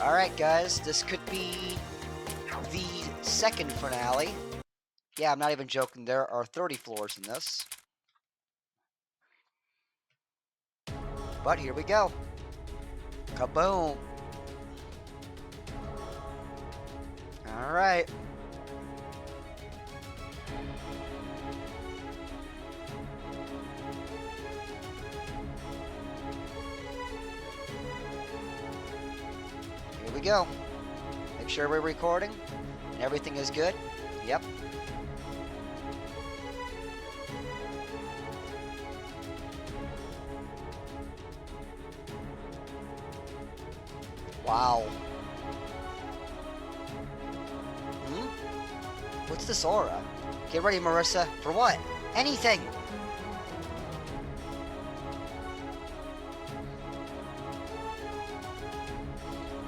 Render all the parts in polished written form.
Alright guys, this could be the second finale. Yeah, I'm not even joking, there are 30 floors in this. But here we go. Kaboom! Alright. Here we go. Make sure we're recording and everything is good. Yep. Wow. What's this aura? Get ready, Marissa. For what? Anything!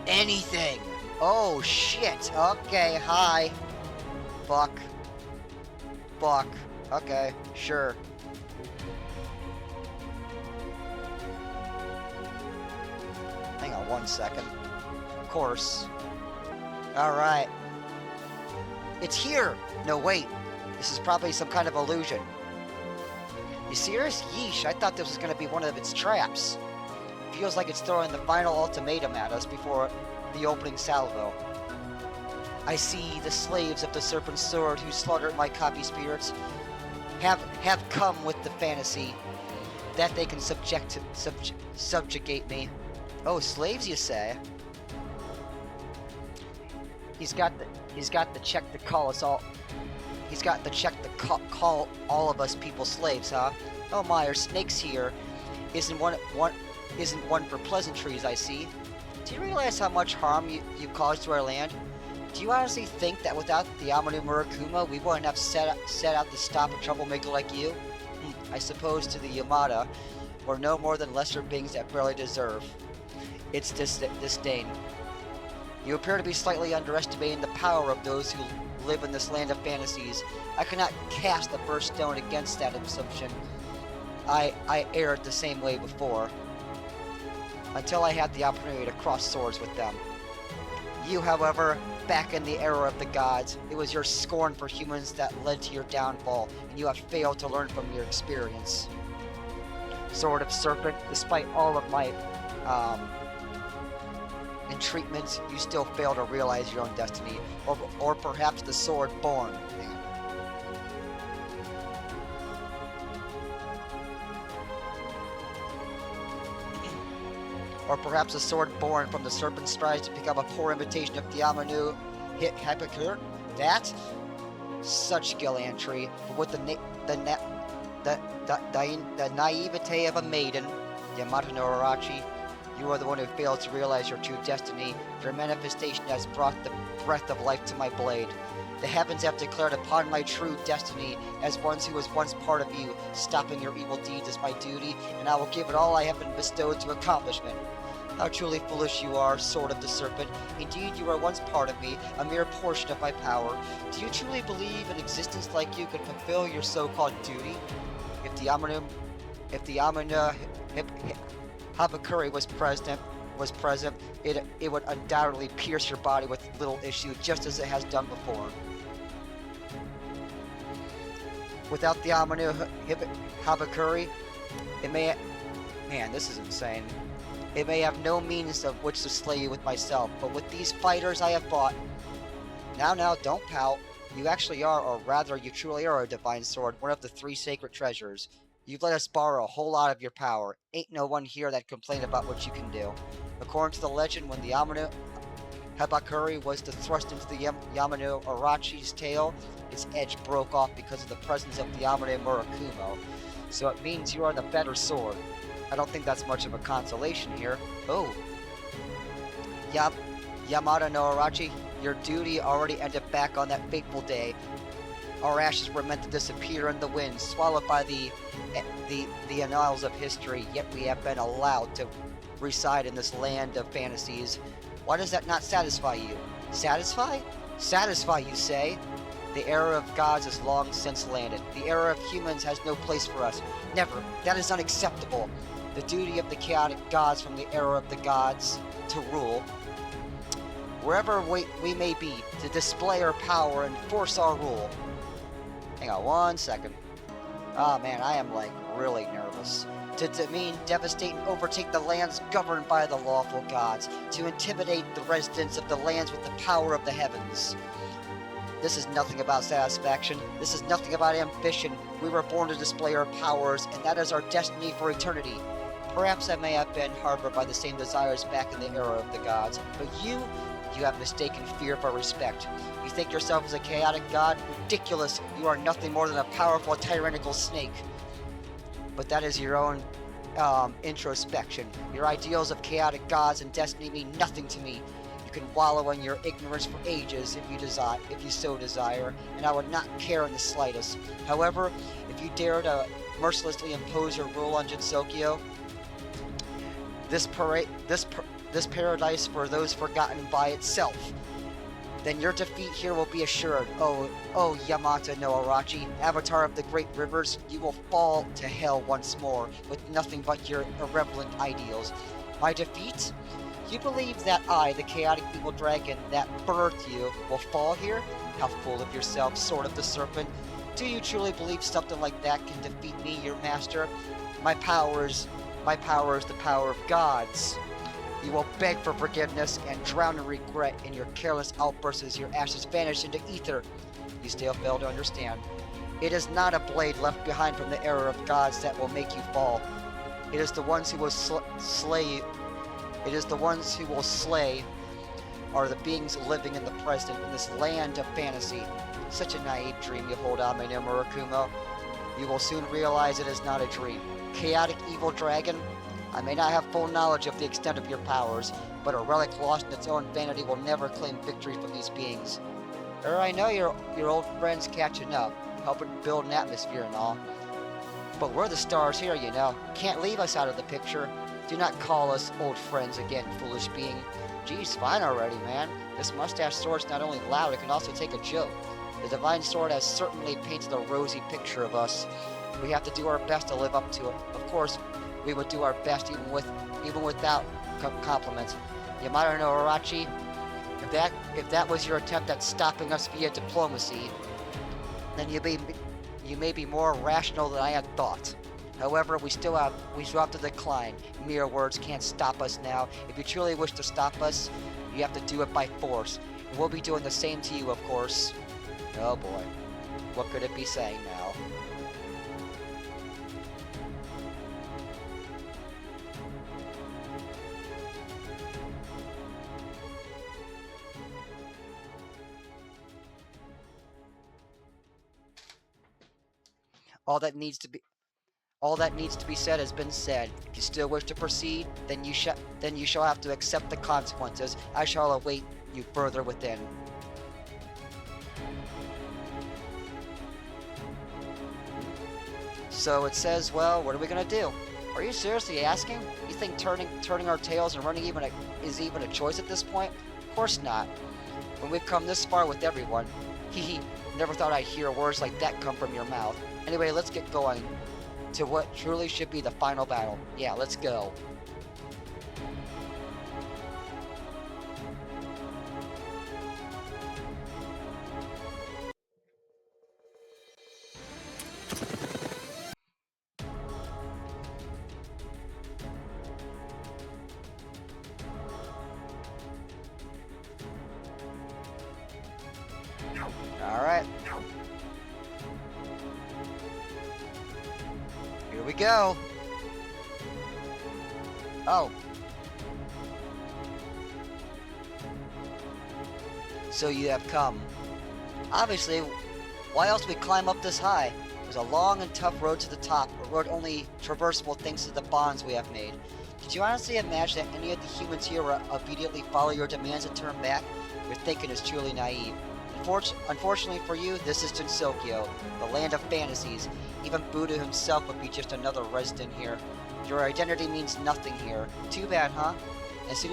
Anything! Oh, shit! Okay, hi. Fuck. Fuck. Okay, sure. Hang on 1 second. Of course. Alright. It's here! No, wait. This is probably some kind of illusion. You serious? Yeesh, I thought this was gonna be one of its traps. Feels like it's throwing the final ultimatum at us before the opening salvo. I see the slaves of the Serpent Sword who slaughtered my copy spirits have come with the fantasy that they can subjugate me. Oh, slaves, you say? He's got the check to call us all. He's got the check to call all of us people slaves, huh? Oh my, are snakes here? Isn't one for pleasantries, I see. Do you realize how much harm you caused to our land? Do you honestly think that without the Amanu Murakuma, we wouldn't have set out to stop a troublemaker like you? I suppose to the Yamada, we're no more than lesser beings that barely deserve its disdain. You appear to be slightly underestimating the power of those who live in this land of fantasies. I cannot cast the first stone against that assumption. I erred the same way before, until I had the opportunity to cross swords with them. You, however, back in the era of the gods, it was your scorn for humans that led to your downfall, and you have failed to learn from your experience. Sword of Serpent, despite all of my entreatments, you still fail to realize your own destiny, or perhaps the sword born. Or perhaps a sword born from the serpent strives to become a poor imitation of the Amanu Hypocrite. That? Such gallantry, but with the naivete of a maiden, Yamato no Arachi, you are the one who failed to realize your true destiny. Your manifestation has brought the breath of life to my blade. The heavens have declared upon my true destiny as one who was once part of you. Stopping your evil deeds is my duty, and I will give it all I have been bestowed to accomplishment. How truly foolish you are, Sword of the Serpent. Indeed, you were once part of me, a mere portion of my power. Do you truly believe an existence like you could fulfill your so-called duty? If the Amanu Habakuri was present, it would undoubtedly pierce your body with little issue, just as it has done before. Without the Amanu Habakuri, it may... Man, this is insane. It may have no means of which to slay you with myself, but with these fighters I have fought... Now, don't pout. You actually are, or rather, you truly are a divine sword, one of the 3 sacred treasures. You've let us borrow a whole lot of your power. Ain't no one here that complained about what you can do. According to the legend, when the Amanu Habakuri was to thrust into the Yamanu Arachi's tail, its edge broke off because of the presence of the Amanu Murakumo. So it means you are the better sword. I don't think that's much of a consolation here. Oh. Yamada no Arachi, your duty already ended back on that fateful day. Our ashes were meant to disappear in the wind, swallowed by the annals of history, yet we have been allowed to reside in this land of fantasies. Why does that not satisfy you? Satisfy? Satisfy, you say? The era of gods is long since landed. The era of humans has no place for us. Never. That is unacceptable. The duty of the chaotic gods from the era of the gods to rule. wherever we may be, to display our power and force our rule. Hang on 1 second. Oh man, I am like really nervous. To demean, devastate, and overtake the lands governed by the lawful gods. To intimidate the residents of the lands with the power of the heavens. This is nothing about satisfaction. This is nothing about ambition. We were born to display our powers, and that is our destiny for eternity. Perhaps I may have been harbored by the same desires back in the era of the gods, but you have mistaken fear for respect. You think yourself as a chaotic god? Ridiculous! You are nothing more than a powerful tyrannical snake. But that is your own introspection. Your ideals of chaotic gods and destiny mean nothing to me. You can wallow in your ignorance for ages if you so desire, and I would not care in the slightest. However, if you dare to mercilessly impose your rule on Jinsokyo, this paradise for those forgotten by itself, then your defeat here will be assured. Oh, Yamata no Arachi, avatar of the great rivers, you will fall to hell once more, with nothing but your irrelevant ideals. My defeat? You believe that I, the chaotic evil dragon that birthed you, will fall here? How full of yourself, sword of the serpent. Do you truly believe something like that can defeat me, your master? My power is the power of gods. You will beg for forgiveness and drown in regret in your careless outbursts as your ashes vanish into ether. You still fail to understand. It is not a blade left behind from the era of gods that will make you fall. It is the ones who will slay. It is the ones who will slay are the beings living in the present in this land of fantasy. Such a naive dream you hold on, my name Murakumo. You will soon realize it is not a dream. Chaotic evil dragon, I may not have full knowledge of the extent of your powers, but a relic lost in its own vanity will never claim victory from these beings. I know your old friends catching up, helping build an atmosphere and all. But we're the stars here, you know. Can't leave us out of the picture. Do not call us old friends again, foolish being. Geez, fine already, man. This mustache sword's not only loud, it can also take a joke. The divine sword has certainly painted a rosy picture of us. We have to do our best to live up to it. Of course, we would do our best even without compliments. Yamata no Arachi, if that was your attempt at stopping us via diplomacy, then you may be more rational than I had thought. However, we still have to decline. Mere words can't stop us now. If you truly wish to stop us, you have to do it by force. And we'll be doing the same to you, of course. Oh boy. What could it be saying now? All that needs to be said has been said. If you still wish to proceed, then you shall have to accept the consequences. I shall await you further within. So it says, well, what are we gonna do? Are you seriously asking? You think turning our tails and running is even a choice at this point? Of course not. When we've come this far with everyone, hehe, never thought I'd hear words like that come from your mouth. Anyway, let's get going to what truly should be the final battle. Yeah, let's go. Alright. Here we go. Oh. So you have come. Obviously, why else would we climb up this high? There's a long and tough road to the top, a road only traversable thanks to the bonds we have made. Did you honestly imagine that any of the humans here will obediently follow your demands and turn back? Your thinking is truly naive. Unfortunately for you, this is Jinsokyo, the land of fantasies. Even Buddha himself would be just another resident here. Your identity means nothing here. Too bad, huh? As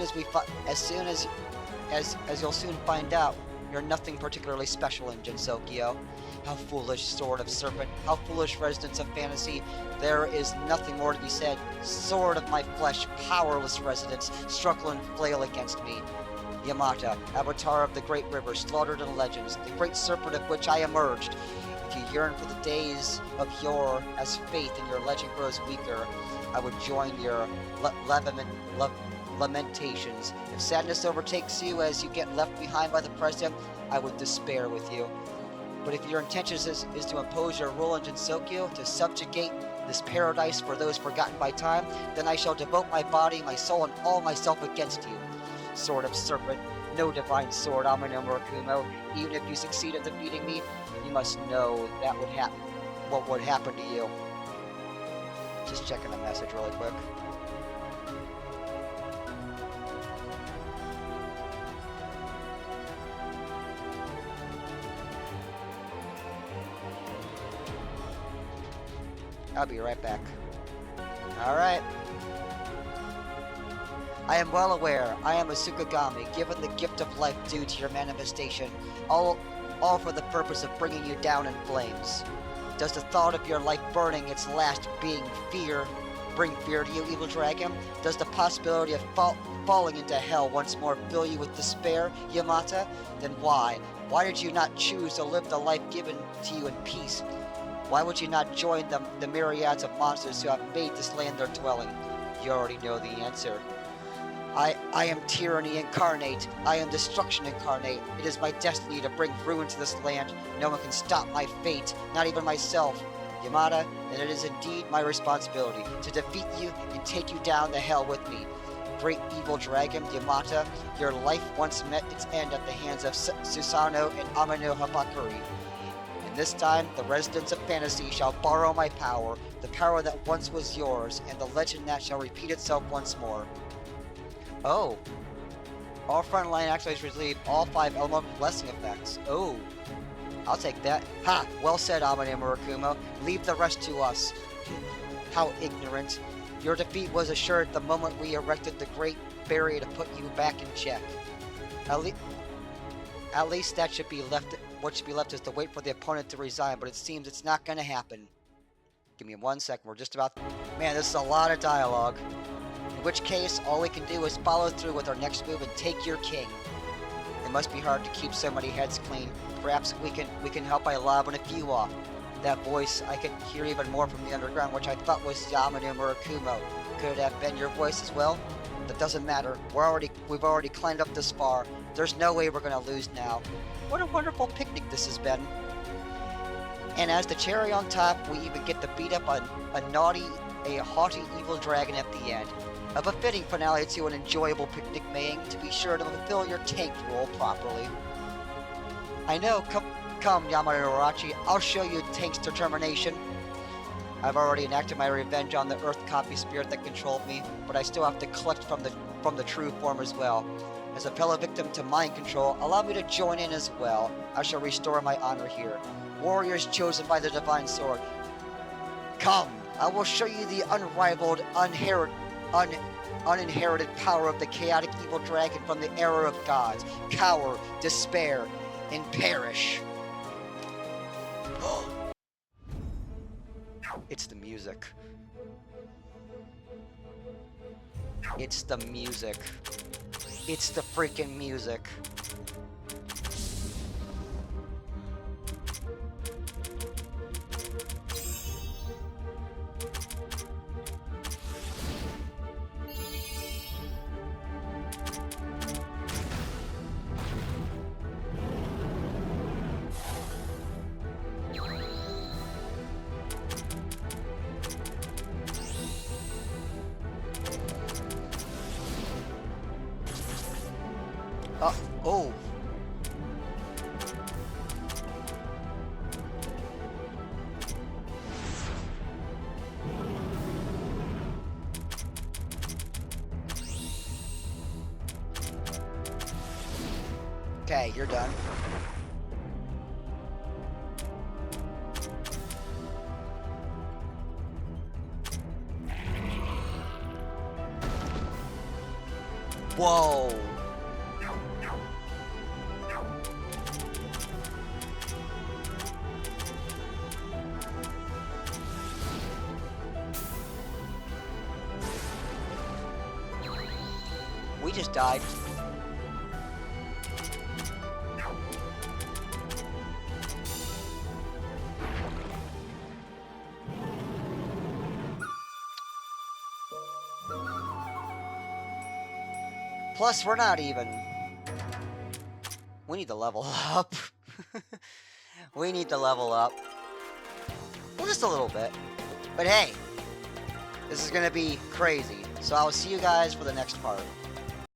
you'll soon find out, you're nothing particularly special in Jinsokyo. How foolish, sword of serpent. How foolish, residents of fantasy. There is nothing more to be said. Sword of my flesh, powerless residents, struggle and flail against me. Yamata, avatar of the great river, slaughtered in legends, the great serpent of which I emerged. If you yearn for the days of yore, as faith in your legend grows weaker, I would join your lamentations. If sadness overtakes you as you get left behind by the present, I would despair with you. But if your intention is to impose your rule in Jinsokyo, to subjugate this paradise for those forgotten by time, then I shall devote my body, my soul, and all myself against you. Sword of Serpent, no divine sword, Amano Murakumo. Even if you succeed at defeating me, you must know that what would happen to you. Just checking the message really quick. I'll be right back. Alright. I am well aware, I am a Sukagami, given the gift of life due to your manifestation, all for the purpose of bringing you down in flames. Does the thought of your life burning its last being bring fear to you, evil dragon? Does the possibility of falling into hell once more fill you with despair, Yamata? Then why? Why did you not choose to live the life given to you in peace? Why would you not join the myriads of monsters who have made this land their dwelling? You already know the answer. I am tyranny incarnate. I am destruction incarnate. It is my destiny to bring ruin to this land. No one can stop my fate, not even myself. Yamata, and it is indeed my responsibility to defeat you and take you down to hell with me. Great evil dragon, Yamata, your life once met its end at the hands of Susanoo and Amano Habakuri. And this time, the residents of Fantasy shall borrow my power, the power that once was yours, and the legend that shall repeat itself once more. Oh. All frontline activities relieve all 5 elemental blessing effects. Oh. I'll take that. Ha! Well said, Amane Murakumo. Leave the rest to us. How ignorant. Your defeat was assured the moment we erected the great barrier to put you back in check. At least that should be left. What should be left is to wait for the opponent to resign, but it seems it's not going to happen. Give me 1 second. We're just about... Man, this is a lot of dialogue. In which case, all we can do is follow through with our next move and take your king. It must be hard to keep so many heads clean. Perhaps we can help by lobbing a few off. That voice I could hear even more from the underground, which I thought was Yamane Murakumo. Could it have been your voice as well? That doesn't matter. We've already climbed up this far. There's no way we're gonna lose now. What a wonderful picnic this has been. And as the cherry on top, we even get to beat up a haughty evil dragon at the end. A befitting finale to an enjoyable picnic, Maying, to be sure to fulfill your tank role properly. I know, come Yamane Urachi, I'll show you Tank's determination. I've already enacted my revenge on the Earth copy spirit that controlled me, but I still have to collect from the true form as well. As a fellow victim to mind control, allow me to join in as well. I shall restore my honor here. Warriors chosen by the divine sword. Come, I will show you the unrivaled, uninherited power of the chaotic evil dragon from the era of gods. Cower, despair, and perish. It's the music. It's the music. It's the freaking music. Oh. Okay, you're done. Whoa. We just died. Plus, we're not even... We need to level up. We need to level up. Well, just a little bit. But hey, this is going to be crazy. So I will see you guys for the next part.